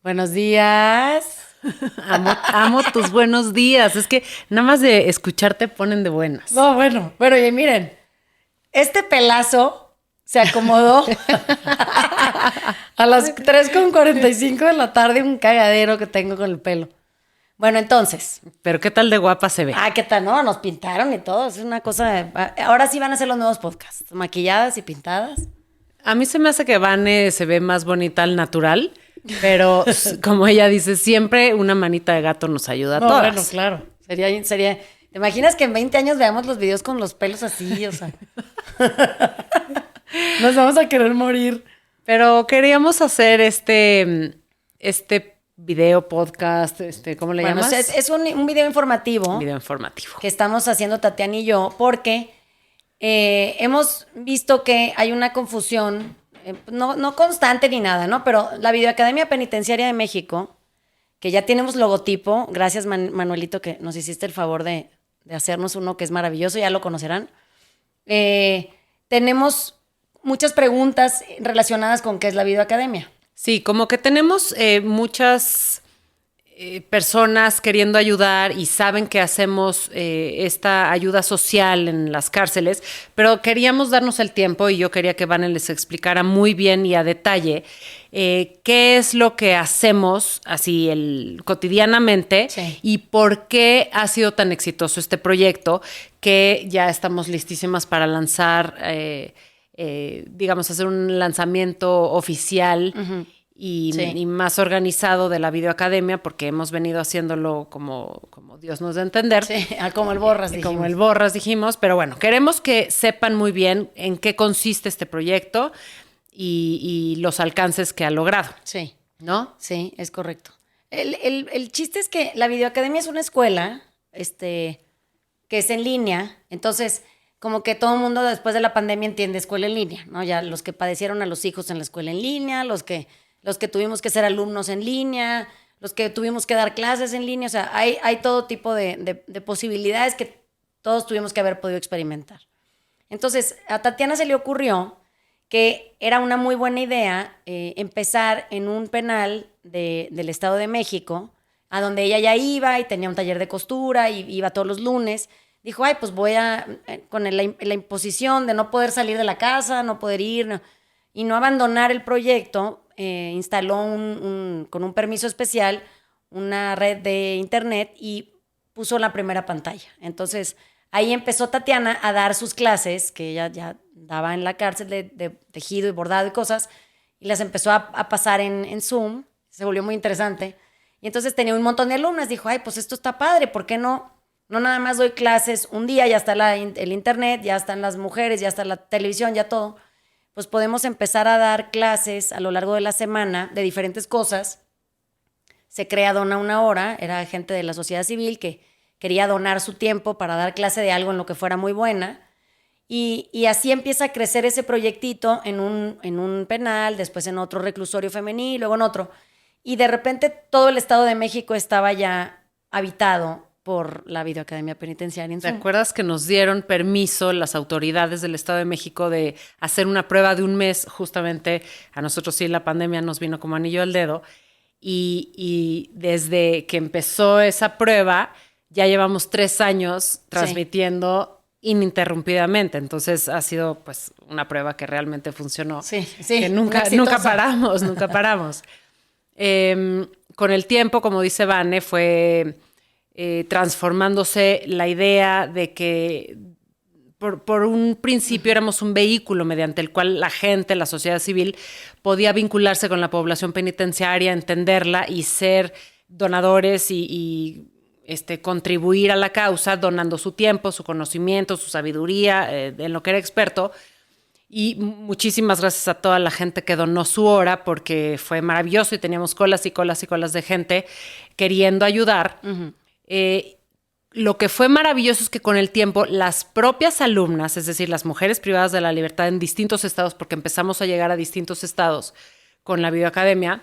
Buenos días. Amo tus buenos días. Es que nada más de escucharte ponen de buenas. No, bueno, y miren, este pelazo se acomodó a las 3:45 de la tarde, un cagadero que tengo con el pelo. Bueno, entonces. Pero qué tal de guapa se ve. ¿Qué tal? No, nos pintaron y todo. Es una cosa. Ahora sí van a ser los nuevos podcasts, maquilladas y pintadas. A mí se me hace que Vane se ve más bonita al natural, pero como ella dice, siempre una manita de gato nos ayuda a todas. Bueno, claro. Sería. ¿Te imaginas que en 20 años veamos los videos con los pelos así? O sea. Nos vamos a querer morir. Pero queríamos hacer este video podcast, ¿cómo le llamas? Es un video informativo. Un video informativo. Que estamos haciendo Tatiana y yo, porque hemos visto que hay una confusión, no constante ni nada, ¿no? Pero la Videoacademia Penitenciaria de México, que ya tenemos logotipo, gracias Manuelito que nos hiciste el favor de hacernos uno que es maravilloso, ya lo conocerán. Tenemos muchas preguntas relacionadas con qué es la Videoacademia. Sí, como que tenemos muchas personas queriendo ayudar y saben que hacemos esta ayuda social en las cárceles, pero queríamos darnos el tiempo y yo quería que Vane les explicara muy bien y a detalle qué es lo que hacemos así cotidianamente, sí, y por qué ha sido tan exitoso este proyecto que ya estamos listísimas para lanzar, digamos, hacer un lanzamiento oficial. Uh-huh. Y más organizado de la Videoacademia, porque hemos venido haciéndolo como Dios nos da a entender. Sí, como el Borras dijimos. Como el Borras dijimos, pero bueno, queremos que sepan muy bien en qué consiste este proyecto y los alcances que ha logrado. Sí. ¿No? Sí, es correcto. El chiste es que la Videoacademia es una escuela que es en línea, entonces como que todo el mundo después de la pandemia entiende escuela en línea, ¿no? Ya los que padecieron a los hijos en la escuela en línea, los que tuvimos que ser alumnos en línea, los que tuvimos que dar clases en línea, o sea, hay todo tipo de posibilidades que todos tuvimos que haber podido experimentar. Entonces, a Tatiana se le ocurrió que era una muy buena idea empezar en un penal del Estado de México, a donde ella ya iba y tenía un taller de costura y iba todos los lunes. Dijo, pues voy con la imposición de no poder salir de la casa, no poder ir, y no abandonar el proyecto. Instaló con un permiso especial una red de internet y puso la primera pantalla. Entonces, ahí empezó Tatiana a dar sus clases, que ella ya daba en la cárcel de tejido y bordado y cosas, y las empezó a pasar en Zoom. Se volvió muy interesante. Y entonces tenía un montón de alumnas. Dijo, pues esto está padre, ¿por qué no? No nada más doy clases un día, ya está el internet, ya están las mujeres, ya está la televisión, ya todo. Pues podemos empezar a dar clases a lo largo de la semana de diferentes cosas. Se crea Dona una Hora, era gente de la sociedad civil que quería donar su tiempo para dar clase de algo en lo que fuera muy buena. Y así empieza a crecer ese proyectito en un penal, después en otro reclusorio femenil, luego en otro. Y de repente todo el Estado de México estaba ya habitado por la Videoacademia Penitenciaria. ¿Te acuerdas que nos dieron permiso las autoridades del Estado de México de hacer una prueba de un mes? Justamente a nosotros sí la pandemia nos vino como anillo al dedo. Y desde que empezó esa prueba ya llevamos 3 años transmitiendo ininterrumpidamente. Entonces ha sido pues una prueba que realmente funcionó. Sí, que nunca paramos. Con el tiempo, como dice Vane, fue transformándose la idea de que por un principio éramos un vehículo mediante el cual la gente, la sociedad civil, podía vincularse con la población penitenciaria, entenderla y ser donadores y contribuir a la causa donando su tiempo, su conocimiento, su sabiduría, en lo que era experto. Y muchísimas gracias a toda la gente que donó su hora, porque fue maravilloso y teníamos colas y colas y colas de gente queriendo ayudar. Uh-huh. Lo que fue maravilloso es que con el tiempo las propias alumnas, es decir, las mujeres privadas de la libertad en distintos estados, porque empezamos a llegar a distintos estados con la Videoacademia,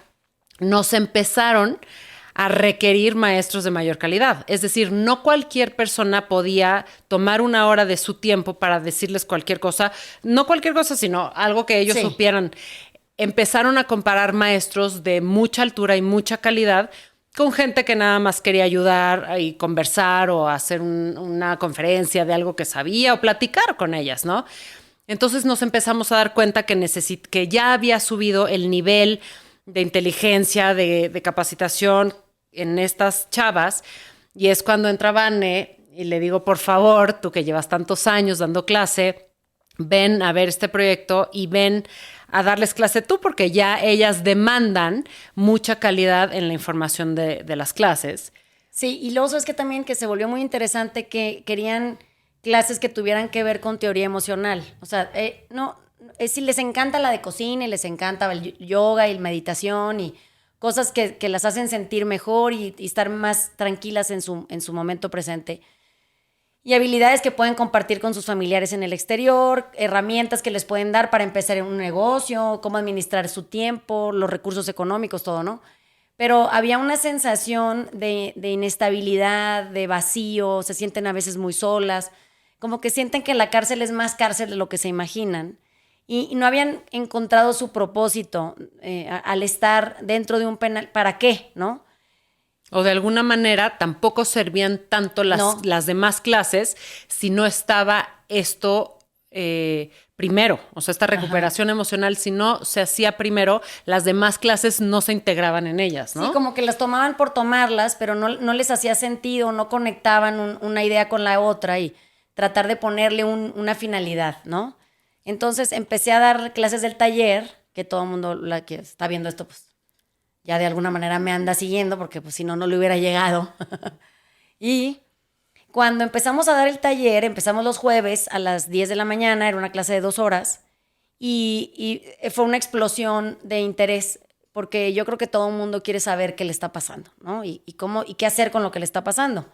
nos empezaron a requerir maestros de mayor calidad. Es decir, no cualquier persona podía tomar una hora de su tiempo para decirles cualquier cosa, no cualquier cosa, sino algo que ellos supieran. empezaron a comparar maestros de mucha altura y mucha calidad con gente que nada más quería ayudar y conversar o hacer una conferencia de algo que sabía o platicar con ellas, ¿no? Entonces nos empezamos a dar cuenta que ya había subido el nivel de inteligencia, de capacitación en estas chavas, y es cuando entra Vane y le digo, por favor, tú que llevas tantos años dando clase, ven a ver este proyecto y ven a darles clase tú, porque ya ellas demandan mucha calidad en la información de las clases. Sí, y luego sabes que también que se volvió muy interesante que querían clases que tuvieran que ver con teoría emocional. O sea, si les encanta la de cocina y les encanta el yoga y meditación y cosas que las hacen sentir mejor y estar más tranquilas en su momento presente. Y habilidades que pueden compartir con sus familiares en el exterior, herramientas que les pueden dar para empezar en un negocio, cómo administrar su tiempo, los recursos económicos, todo, ¿no? Pero había una sensación de inestabilidad, de vacío, se sienten a veces muy solas, como que sienten que la cárcel es más cárcel de lo que se imaginan. Y no habían encontrado su propósito al estar dentro de un penal. ¿Para qué, no? O de alguna manera tampoco servían tanto las demás clases si no estaba esto primero. O sea, esta recuperación emocional, si no se hacía primero, las demás clases no se integraban en ellas, ¿no? Sí, como que las tomaban por tomarlas, pero no les hacía sentido, no conectaban una idea con la otra y tratar de ponerle una finalidad, ¿no? Entonces empecé a dar clases del taller, que todo el mundo la que está viendo esto, pues ya de alguna manera me anda siguiendo, porque pues si no, no le hubiera llegado. Y cuando empezamos a dar el taller, empezamos los jueves a las 10 de la mañana, era una clase de 2 horas, y fue una explosión de interés, porque yo creo que todo el mundo quiere saber qué le está pasando, ¿no? Y qué hacer con lo que le está pasando.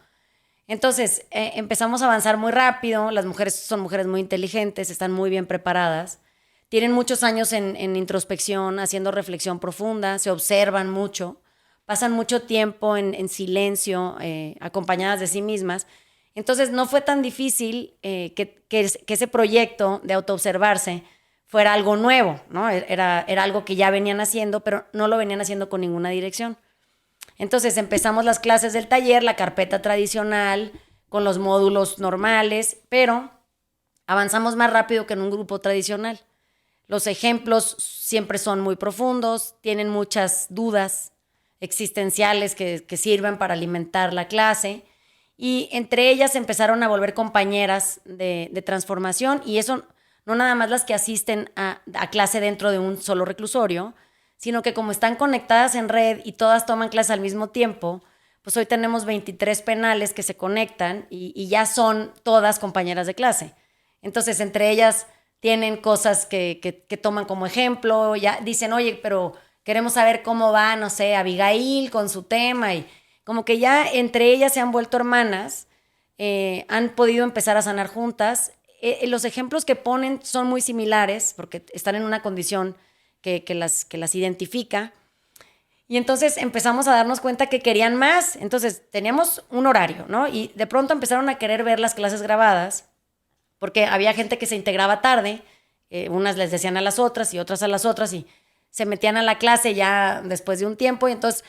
Entonces, empezamos a avanzar muy rápido, las mujeres son mujeres muy inteligentes, están muy bien preparadas, tienen muchos años en introspección, haciendo reflexión profunda, se observan mucho, pasan mucho tiempo en silencio, acompañadas de sí mismas. Entonces no fue tan difícil que ese proyecto de autoobservarse fuera algo nuevo, ¿no? Era algo que ya venían haciendo, pero no lo venían haciendo con ninguna dirección. Entonces empezamos las clases del taller, la carpeta tradicional, con los módulos normales, pero avanzamos más rápido que en un grupo tradicional. Los ejemplos siempre son muy profundos, tienen muchas dudas existenciales que sirven para alimentar la clase, y entre ellas empezaron a volver compañeras de transformación, y eso no nada más las que asisten a clase dentro de un solo reclusorio, sino que como están conectadas en red y todas toman clase al mismo tiempo, pues hoy tenemos 23 penales que se conectan y ya son todas compañeras de clase. Entonces, entre ellas tienen cosas que toman como ejemplo, ya dicen, oye, pero queremos saber cómo va, no sé, Abigail con su tema, y como que ya entre ellas se han vuelto hermanas, han podido empezar a sanar juntas. Los ejemplos que ponen son muy similares porque están en una condición que las identifica. Y entonces empezamos a darnos cuenta que querían más. Entonces teníamos un horario, ¿no? Y de pronto empezaron a querer ver las clases grabadas, porque había gente que se integraba tarde, unas les decían a las otras y otras a las otras, y se metían a la clase ya después de un tiempo, y entonces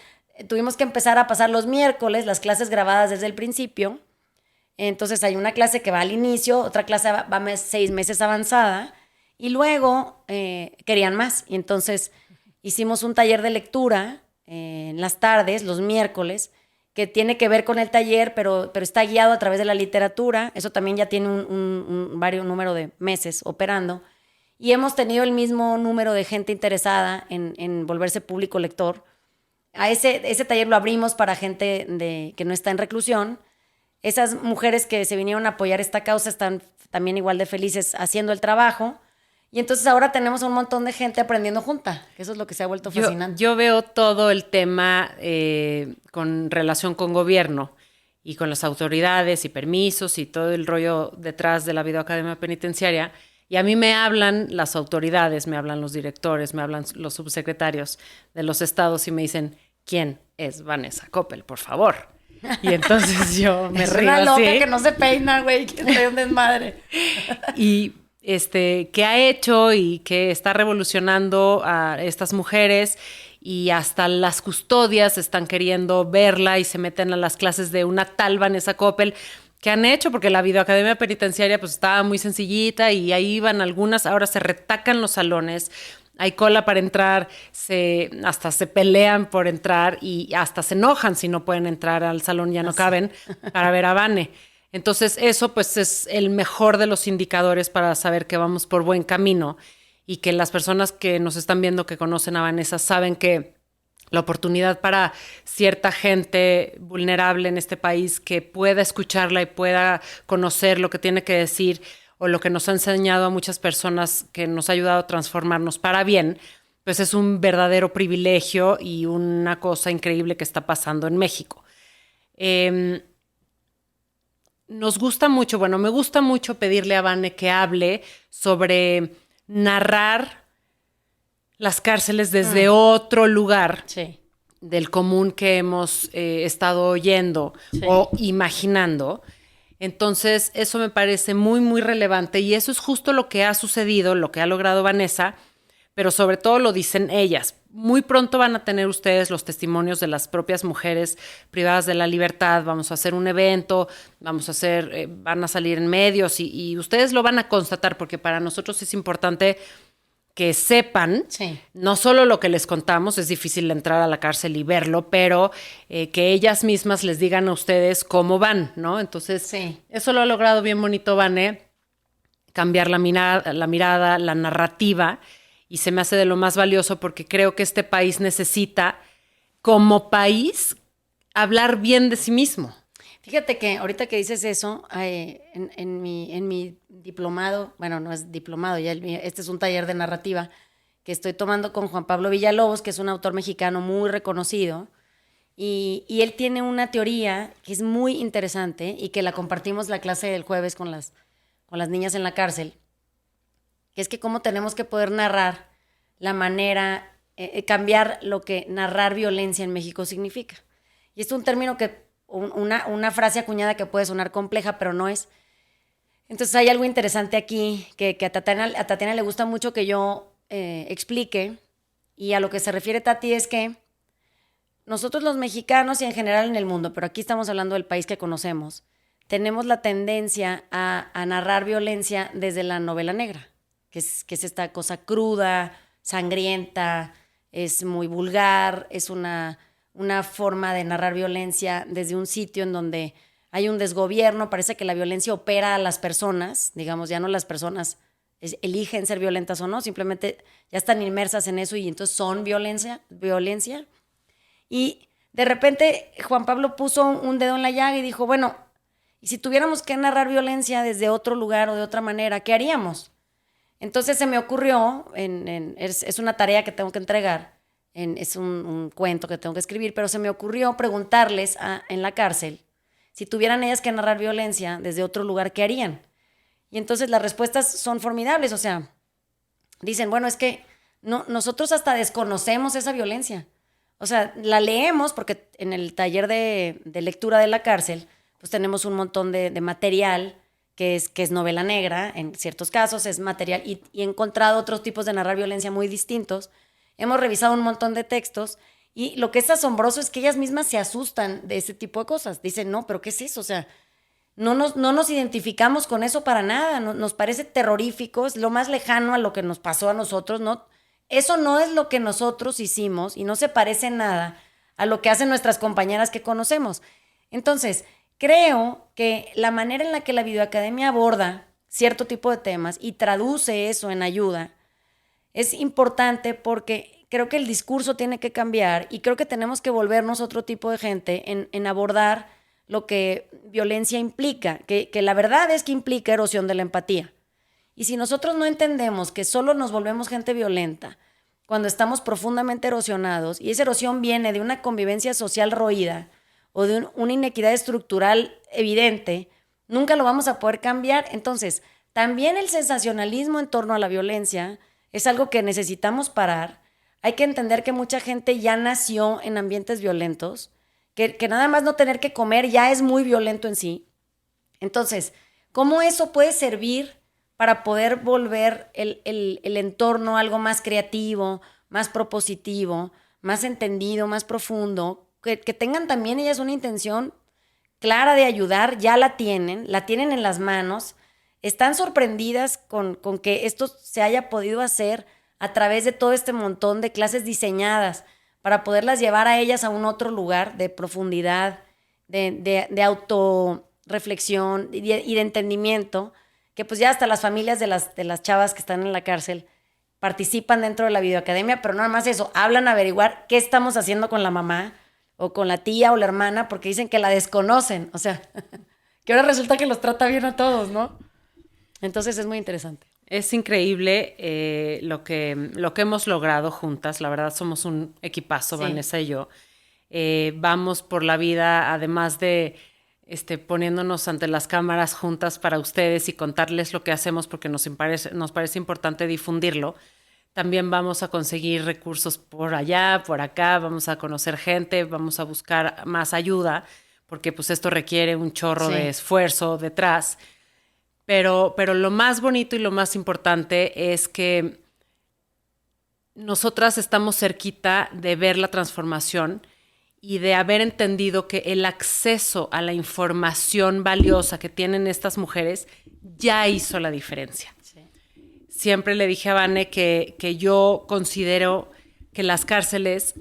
tuvimos que empezar a pasar los miércoles las clases grabadas desde el principio. Entonces hay una clase que va al inicio, otra clase va 6 meses avanzada, y luego querían más. Y entonces hicimos un taller de lectura en las tardes, los miércoles, que tiene que ver con el taller, pero está guiado a través de la literatura. Eso también ya tiene un varios número de meses operando. Y hemos tenido el mismo número de gente interesada en volverse público lector. A ese taller lo abrimos para gente que no está en reclusión. Esas mujeres que se vinieron a apoyar esta causa están también igual de felices haciendo el trabajo. Y entonces ahora tenemos un montón de gente aprendiendo junta, que eso es lo que se ha vuelto fascinante. Yo veo todo el tema con relación con gobierno y con las autoridades y permisos y todo el rollo detrás de la videoacademia penitenciaria. Y a mí me hablan las autoridades, me hablan los directores, me hablan los subsecretarios de los estados y me dicen, ¿quién es Vanessa Coppel, por favor? Y entonces yo me río así. Es una loca que no se peina, güey, que trae un desmadre. que ha hecho y que está revolucionando a estas mujeres, y hasta las custodias están queriendo verla y se meten a las clases de una tal Vanessa Coppel que han hecho, porque la videoacademia penitenciaria pues estaba muy sencillita y ahí iban algunas, ahora se retacan los salones, hay cola para entrar, hasta se pelean por entrar y hasta se enojan si no pueden entrar al salón, ya no caben, para ver a Vane. Entonces eso pues es el mejor de los indicadores para saber que vamos por buen camino y que las personas que nos están viendo, que conocen a Vanessa, saben que la oportunidad para cierta gente vulnerable en este país que pueda escucharla y pueda conocer lo que tiene que decir o lo que nos ha enseñado a muchas personas, que nos ha ayudado a transformarnos para bien, pues es un verdadero privilegio y una cosa increíble que está pasando en México. Nos gusta mucho, bueno, me gusta mucho pedirle a Vane que hable sobre narrar las cárceles desde otro lugar del común que hemos estado oyendo o imaginando. Entonces, eso me parece muy, muy relevante y eso es justo lo que ha sucedido, lo que ha logrado Vanessa, pero sobre todo lo dicen ellas. Muy pronto van a tener ustedes los testimonios de las propias mujeres privadas de la libertad. Vamos a hacer un evento, van a salir en medios y ustedes lo van a constatar, porque para nosotros es importante que sepan, no solo lo que les contamos, es difícil entrar a la cárcel y verlo, pero que ellas mismas les digan a ustedes cómo van, ¿no? Entonces, eso lo ha logrado bien bonito Vane, cambiar la mirada, la narrativa, y se me hace de lo más valioso porque creo que este país necesita, como país, hablar bien de sí mismo. Fíjate que ahorita que dices eso, en mi diplomado, bueno, no es diplomado, este es un taller de narrativa que estoy tomando con Juan Pablo Villalobos, que es un autor mexicano muy reconocido, y él tiene una teoría que es muy interesante y que la compartimos la clase del jueves con las niñas en la cárcel, que es que cómo tenemos que poder narrar la manera, cambiar lo que narrar violencia en México significa. Y es un término que una frase acuñada que puede sonar compleja, pero no es. Entonces hay algo interesante aquí que a Tatiana le gusta mucho que yo explique, y a lo que se refiere Tati es que nosotros los mexicanos y en general en el mundo, pero aquí estamos hablando del país que conocemos, tenemos la tendencia a narrar violencia desde la novela negra, que es esta cosa cruda, sangrienta, es muy vulgar, es una forma de narrar violencia desde un sitio en donde hay un desgobierno, parece que la violencia opera a las personas, digamos, ya no las personas eligen ser violentas o no, simplemente ya están inmersas en eso y entonces son violencia. Y de repente Juan Pablo puso un dedo en la llaga y dijo, bueno, y si tuviéramos que narrar violencia desde otro lugar o de otra manera, ¿qué haríamos? Entonces se me ocurrió, es una tarea que tengo que entregar, es un cuento que tengo que escribir, pero se me ocurrió preguntarles en la cárcel si tuvieran ellas que narrar violencia desde otro lugar, ¿qué harían? Y entonces las respuestas son formidables, o sea, dicen, bueno, es que nosotros hasta desconocemos esa violencia. O sea, la leemos porque en el taller de lectura de la cárcel, pues tenemos un montón de material que es novela negra, en ciertos casos es material, y he encontrado otros tipos de narrar violencia muy distintos. Hemos revisado un montón de textos y lo que es asombroso es que ellas mismas se asustan de ese tipo de cosas. Dicen, no, pero ¿qué es eso? O sea, no nos identificamos con eso para nada, nos parece terrorífico, es lo más lejano a lo que nos pasó a nosotros, ¿no? Eso no es lo que nosotros hicimos y no se parece nada a lo que hacen nuestras compañeras que conocemos. Entonces, creo que la manera en la que la videoacademia aborda cierto tipo de temas y traduce eso en ayuda es importante, porque creo que el discurso tiene que cambiar y creo que tenemos que volvernos otro tipo de gente en abordar lo que violencia implica, que la verdad es que implica erosión de la empatía. Y si nosotros no entendemos que solo nos volvemos gente violenta cuando estamos profundamente erosionados, y esa erosión viene de una convivencia social roída o de una inequidad estructural evidente, nunca lo vamos a poder cambiar. Entonces, también el sensacionalismo en torno a la violencia es algo que necesitamos parar. Hay que entender que mucha gente ya nació en ambientes violentos, que nada más no tener que comer ya es muy violento en sí. Entonces, ¿cómo eso puede servir para poder volver el entorno algo más creativo, más propositivo, más entendido, más profundo, que tengan también ellas una intención clara de ayudar, ya la tienen en las manos, están sorprendidas con que esto se haya podido hacer a través de todo este montón de clases diseñadas para poderlas llevar a ellas a un otro lugar de profundidad, de autorreflexión y de entendimiento, que pues ya hasta las familias de las chavas que están en la cárcel participan dentro de la videoacademia, pero nada más eso, hablan a averiguar qué estamos haciendo con la mamá o con la tía o la hermana, porque dicen que la desconocen, o sea, que ahora resulta que los trata bien a todos, ¿no? Entonces es muy interesante. Es increíble lo que hemos logrado juntas. La verdad, somos un equipazo, sí. Vanessa y yo. Vamos por la vida, además de poniéndonos ante las cámaras juntas para ustedes y contarles lo que hacemos, porque nos parece importante difundirlo. También vamos a conseguir recursos por allá, por acá, vamos a conocer gente, vamos a buscar más ayuda, porque pues esto requiere un chorro de esfuerzo detrás. Pero lo más bonito y lo más importante es que nosotras estamos cerquita de ver la transformación y de haber entendido que el acceso a la información valiosa que tienen estas mujeres ya hizo la diferencia. Sí. Siempre le dije a Vane que yo considero que las cárceles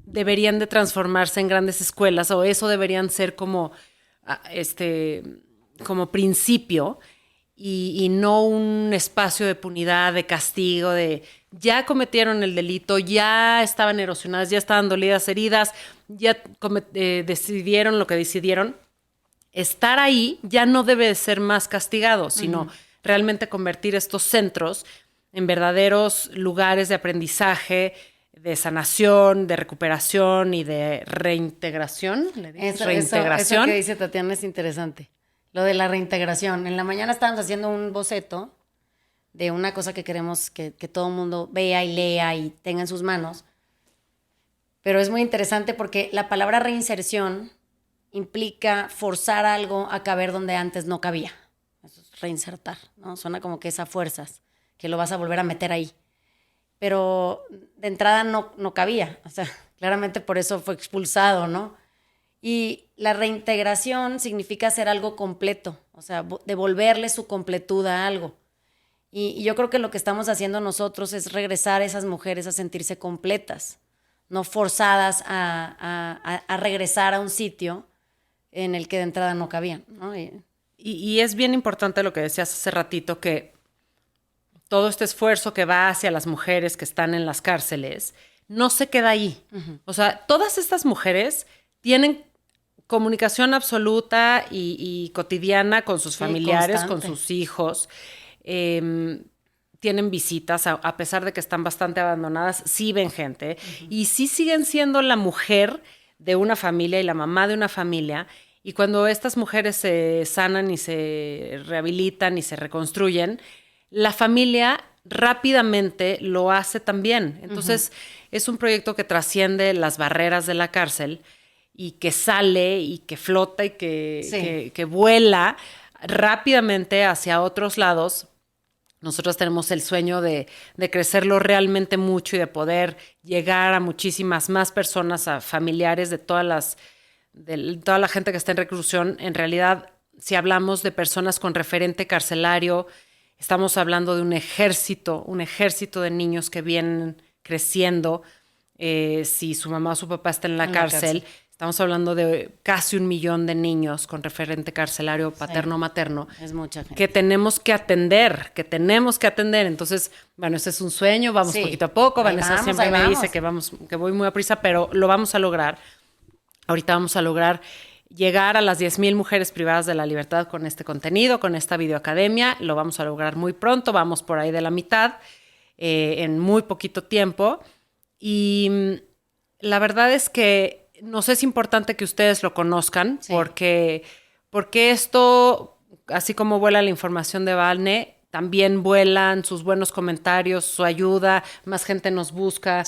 deberían de transformarse en grandes escuelas, o eso deberían ser como principio y no un espacio de punidad, de castigo, de ya cometieron el delito, ya estaban erosionadas, ya estaban dolidas, heridas, ya decidieron lo que decidieron. Estar ahí ya no debe de ser más castigado, sino realmente convertir estos centros en verdaderos lugares de aprendizaje, de sanación, de recuperación y de reintegración. Eso que dice Tatiana es interesante. Lo de la reintegración. En la mañana estábamos haciendo un boceto de una cosa que queremos que todo el mundo vea y lea y tenga en sus manos. Pero es muy interesante porque la palabra reinserción implica forzar algo a caber donde antes no cabía. Eso es reinsertar, ¿no? Suena como que es a fuerzas, que lo vas a volver a meter ahí. Pero de entrada no cabía. O sea, claramente por eso fue expulsado, ¿no? Y la reintegración significa hacer algo completo, o sea, devolverle su completud a algo. Y yo creo que lo que estamos haciendo nosotros es regresar a esas mujeres a sentirse completas, no forzadas a regresar a un sitio en el que de entrada no cabían, ¿no? Y es bien importante lo que decías hace ratito, que todo este esfuerzo que va hacia las mujeres que están en las cárceles no se queda ahí. O sea, todas estas mujeres tienen comunicación absoluta y cotidiana con sus familiares, constante, con sus hijos. Tienen visitas, a pesar de que están bastante abandonadas, sí ven gente. Y sí siguen siendo la mujer de una familia y la mamá de una familia. Y cuando estas mujeres se sanan y se rehabilitan y se reconstruyen, la familia rápidamente lo hace también. Entonces, es un proyecto que trasciende las barreras de la cárcel y que sale y que flota y que vuela rápidamente hacia otros lados. Nosotros tenemos el sueño de crecerlo realmente mucho y de poder llegar a muchísimas más personas, a familiares de toda la gente que está en reclusión. En realidad, si hablamos de personas con referente carcelario, estamos hablando de un ejército de niños que vienen creciendo. Si su mamá o su papá está en la cárcel. Estamos hablando de casi 1 millón de niños con referente carcelario paterno-materno. Es mucha gente. Que tenemos que atender. Entonces, bueno, ese es un sueño, vamos poquito a poco. Vanessa siempre me dice que voy muy a prisa, pero lo vamos a lograr. Ahorita vamos a lograr llegar a las 10,000 mujeres privadas de la libertad con este contenido, con esta videoacademia. Lo vamos a lograr muy pronto, vamos por ahí de la mitad, en muy poquito tiempo. Y la verdad es que nos es importante que ustedes lo conozcan, porque esto, así como vuela la información de Vane, también vuelan sus buenos comentarios, su ayuda, más gente nos busca,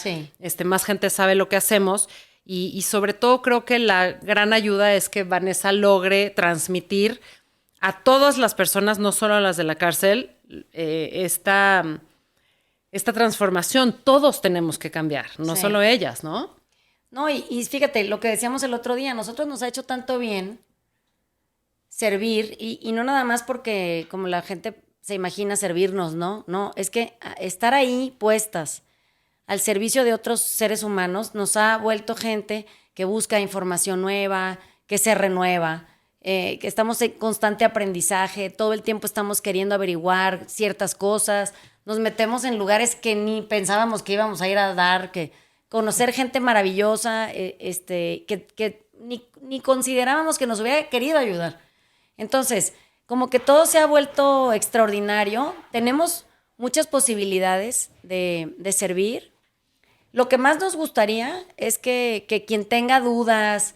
más gente sabe lo que hacemos. Y sobre todo creo que la gran ayuda es que Vanessa logre transmitir a todas las personas, no solo a las de la cárcel, esta transformación, todos tenemos que cambiar, no solo ellas, ¿no? No, y fíjate, lo que decíamos el otro día, a nosotros nos ha hecho tanto bien servir, y no nada más porque como la gente se imagina servirnos, ¿no? No, es que estar ahí puestas al servicio de otros seres humanos nos ha vuelto gente que busca información nueva, que se renueva, que estamos en constante aprendizaje, todo el tiempo estamos queriendo averiguar ciertas cosas, nos metemos en lugares que ni pensábamos que íbamos a ir a dar, que conocer gente maravillosa, que ni considerábamos que nos hubiera querido ayudar. Entonces, como que todo se ha vuelto extraordinario, tenemos muchas posibilidades de servir. Lo que más nos gustaría es que quien tenga dudas,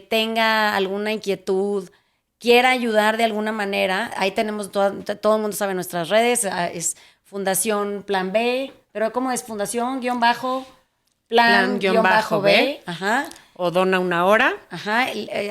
tenga alguna inquietud, quiera ayudar de alguna manera, ahí tenemos, todo el mundo sabe nuestras redes, es Fundación Plan B, pero ¿cómo es? Fundación Plan-B, ajá. O Dona una Hora. Ajá,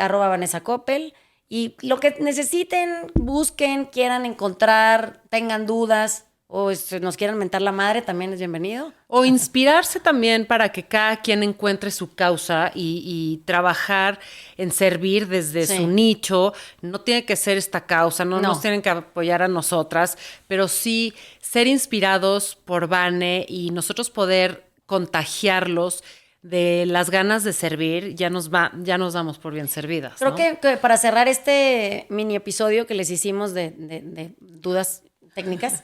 @Vanessa Coppel. Y lo que necesiten, busquen, quieran encontrar, tengan dudas, o nos quieran mentar la madre, también es bienvenido. O inspirarse también para que cada quien encuentre su causa y trabajar en servir desde su nicho. No tiene que ser esta causa, no nos tienen que apoyar a nosotras, pero sí ser inspirados por Vane y nosotros poder contagiarlos de las ganas de servir, ya nos damos por bien servidas. Creo que para cerrar este mini episodio que les hicimos de dudas técnicas,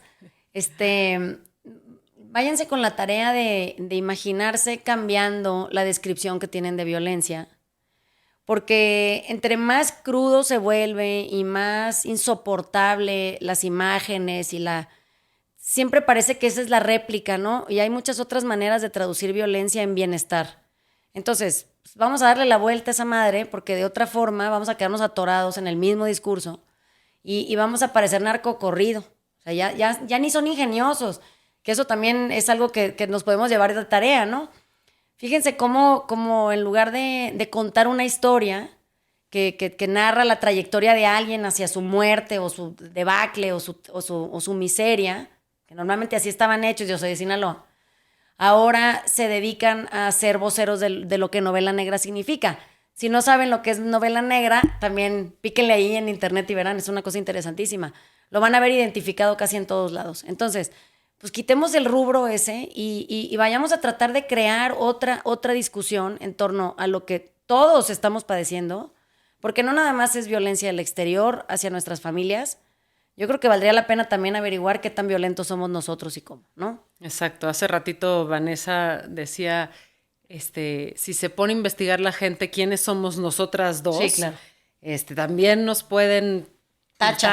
váyanse con la tarea de imaginarse cambiando la descripción que tienen de violencia, porque entre más crudo se vuelve y más insoportable las imágenes siempre parece que esa es la réplica, ¿no? Y hay muchas otras maneras de traducir violencia en bienestar. Entonces, pues vamos a darle la vuelta a esa madre, porque de otra forma vamos a quedarnos atorados en el mismo discurso y vamos a parecer narcocorrido. O sea, ya ni son ingeniosos, que eso también es algo que nos podemos llevar de tarea, ¿no? Fíjense cómo en lugar de contar una historia que narra la trayectoria de alguien hacia su muerte o su debacle o su miseria, que normalmente así estaban hechos, yo soy de Sinaloa, ahora se dedican a ser voceros de lo que novela negra significa. Si no saben lo que es novela negra, también píquenle ahí en internet y verán, es una cosa interesantísima. Lo van a ver identificado casi en todos lados. Entonces, pues quitemos el rubro ese y vayamos a tratar de crear otra discusión en torno a lo que todos estamos padeciendo, porque no nada más es violencia del exterior hacia nuestras familias. Yo creo que valdría la pena también averiguar qué tan violentos somos nosotros y cómo, ¿no? Exacto. Hace ratito Vanessa decía, si se pone a investigar la gente quiénes somos nosotras dos, sí, claro. También nos pueden tache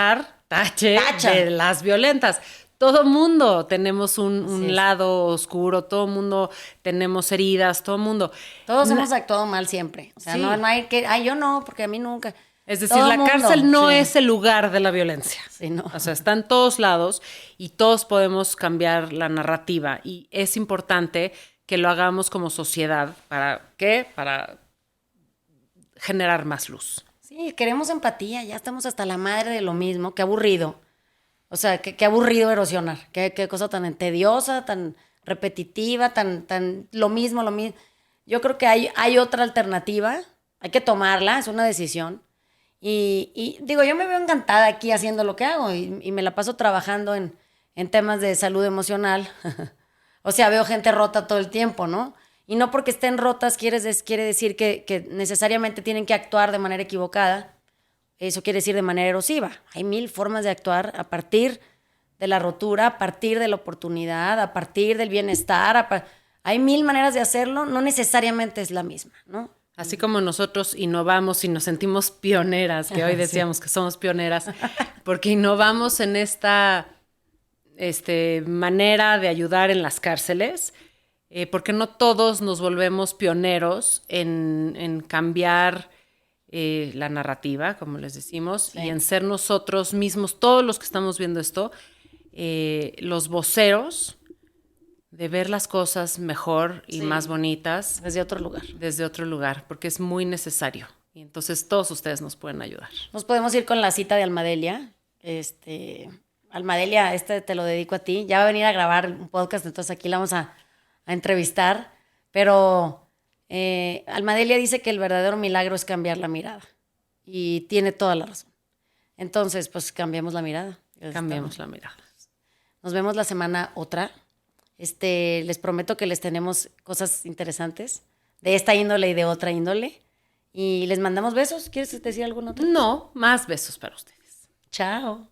Tacha. de las violentas. Todo mundo tenemos un lado oscuro, todo mundo tenemos heridas, todo mundo. Todos hemos actuado mal siempre. O sea, no hay que, yo no, porque a mí nunca. Es decir, la cárcel no es el lugar de la violencia. Sí, no. O sea, está en todos lados y todos podemos cambiar la narrativa. Y es importante que lo hagamos como sociedad. ¿Para qué? Para generar más luz. Sí, queremos empatía. Ya estamos hasta la madre de lo mismo. Qué aburrido. O sea, qué aburrido erosionar. Qué cosa tan tediosa, tan repetitiva, tan lo mismo. Yo creo que hay otra alternativa. Hay que tomarla. Es una decisión. Y digo, yo me veo encantada aquí haciendo lo que hago y me la paso trabajando en temas de salud emocional. O sea, veo gente rota todo el tiempo, ¿no? Y no porque estén rotas quiere decir que necesariamente tienen que actuar de manera equivocada. Eso quiere decir de manera erosiva. Hay 1000 formas de actuar a partir de la rotura, a partir de la oportunidad, a partir del bienestar. Hay 1000 maneras de hacerlo, no necesariamente es la misma, ¿no? Así como nosotros innovamos y nos sentimos pioneras, que hoy decíamos que somos pioneras, porque innovamos en esta manera de ayudar en las cárceles, porque no todos nos volvemos pioneros en cambiar la narrativa, como les decimos, y en ser nosotros mismos, todos los que estamos viendo esto, los voceros de ver las cosas mejor y más bonitas. Desde otro lugar. Desde otro lugar, porque es muy necesario. Y entonces todos ustedes nos pueden ayudar. Nos podemos ir con la cita de Almadelia. Almadelia, te lo dedico a ti. Ya va a venir a grabar un podcast, entonces aquí la vamos a entrevistar. Pero Almadelia dice que el verdadero milagro es cambiar la mirada. Y tiene toda la razón. Entonces, pues cambiemos la mirada. Cambiemos la mirada. Nos vemos la semana otra. Les prometo que les tenemos cosas interesantes de esta índole y de otra índole. Y les mandamos besos. ¿Quieres decir algún otro? No, más besos para ustedes. Chao.